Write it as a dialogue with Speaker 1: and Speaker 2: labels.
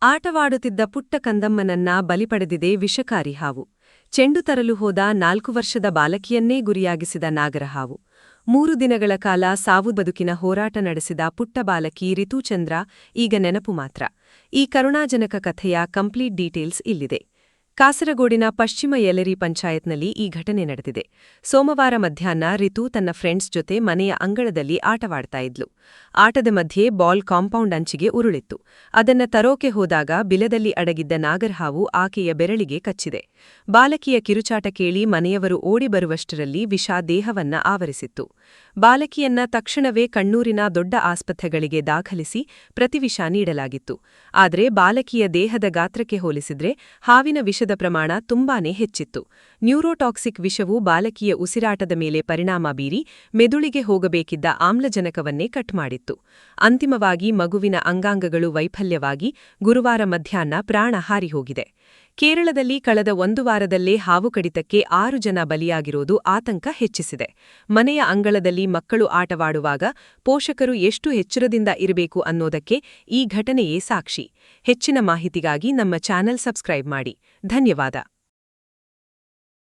Speaker 1: ಆಟವಾಡುತ್ತಿದ್ದ ಪುಟ್ಟ ಕಂದಮ್ಮನನ್ನ ಬಲಿಪಡೆದಿದೆ ವಿಷಕಾರಿ ಹಾವು. ಚೆಂಡು ತರಲು ಹೋದ 4 ವರ್ಷದ ಬಾಲಕಿಯನ್ನೇ ಗುರಿಯಾಗಿಸಿದ ನಾಗರಹಾವು. 3 ದಿನಗಳ ಕಾಲ ಸಾವು ಬದುಕಿನ ಹೋರಾಟ ನಡೆಸಿದ ಪುಟ್ಟ ಬಾಲಕಿ ರಿತುಚಂದ್ರ ಈಗ ನೆನಪು ಮಾತ್ರ. ಈ ಕರುಣಾಜನಕ ಕಥೆಯ ಕಂಪ್ಲೀಟ್ ಡೀಟೇಲ್ಸ್ ಇಲ್ಲಿದೆ. ಕಾಸರಗೋಡಿನ ಪಶ್ಚಿಮ ಯಲೆರಿ ಪಂಚಾಯತ್ನಲ್ಲಿ ಈ ಘಟನೆ ನಡೆದಿದೆ. ಸೋಮವಾರ ಮಧ್ಯಾಹ್ನ ರಿತು ತನ್ನ ಫ್ರೆಂಡ್ಸ್ ಜೊತೆ ಮನೆಯ ಅಂಗಳದಲ್ಲಿ ಆಟವಾಡ್ತಾ ಇದ್ಲು. ಆಟದ ಮಧ್ಯೆ ಬಾಲ್ ಕಾಂಪೌಂಡ್ ಅಂಚಿಗೆ ಉರುಳಿತ್ತು. ಅದನ್ನ ತರೋಕೆ ಹೋದಾಗ ಬಿಲದಲ್ಲಿ ಅಡಗಿದ್ದ ನಾಗರಹಾವು ಆಕೆಯ ಬೆರಳಿಗೆ ಕಚ್ಚಿದೆ. ಬಾಲಕಿಯ ಕಿರುಚಾಟ ಕೇಳಿ ಮನೆಯವರು ಓಡಿ ಬರುವಷ್ಟರಲ್ಲಿ ವಿಷ ದೇಹವನ್ನ ಆವರಿಸಿತ್ತು. ಬಾಲಕಿಯನ್ನ ತಕ್ಷಣವೇ ಕಣ್ಣೂರಿನ ದೊಡ್ಡ ಆಸ್ಪತ್ರೆಗಳಿಗೆ ದಾಖಲಿಸಿ ಪ್ರತಿವಿಷ ನೀಡಲಾಗಿತ್ತು. ಆದರೆ ಬಾಲಕಿಯ ದೇಹದ ಗಾತ್ರಕ್ಕೆ ಹೋಲಿಸಿದ್ರೆ ಹಾವಿನ ವಿಷದ ಪ್ರಮಾಣ ತುಂಬಾನೇ ಹೆಚ್ಚಿತ್ತು. ನ್ಯೂರೋಟಾಕ್ಸಿಕ್ ವಿಷವು ಬಾಲಕಿಯ ಉಸಿರಾಟದ ಮೇಲೆ ಪರಿಣಾಮ ಬೀರಿ ಮೆದುಳಿಗೆ ಹೋಗಬೇಕಿದ್ದ ಆಮ್ಲಜನಕವನ್ನೇ ಕಟ್ ಮಾಡಿತ್ತು. ಅಂತಿಮವಾಗಿ ಮಗುವಿನ ಅಂಗಾಂಗಗಳು ವೈಫಲ್ಯವಾಗಿ ಗುರುವಾರ ಮಧ್ಯಾಹ್ನ ಪ್ರಾಣ ಹಾರಿಹೋಗಿದೆ. ಕೇರಳದಲ್ಲಿ ಕಳೆದ 1 ವಾರದಲ್ಲೇ ಹಾವು ಕಡಿತಕ್ಕೆ 6 ಜನ ಬಲಿಯಾಗಿರೋದು ಆತಂಕ ಹೆಚ್ಚಿಸಿದೆ. ಮನೆಯ ಅಂಗಳದಲ್ಲಿ ಮಕ್ಕಳು ಆಟವಾಡುವಾಗ ಪೋಷಕರು ಎಷ್ಟು ಎಚ್ಚರದಿಂದ ಇರಬೇಕು ಅನ್ನೋದಕ್ಕೆ ಈ ಘಟನೆಯೇ ಸಾಕ್ಷಿ. ಹೆಚ್ಚಿನ ಮಾಹಿತಿಗಾಗಿ ನಮ್ಮ ಚಾನೆಲ್ ಸಬ್ಸ್ಕ್ರೈಬ್ ಮಾಡಿ. ಧನ್ಯವಾದ.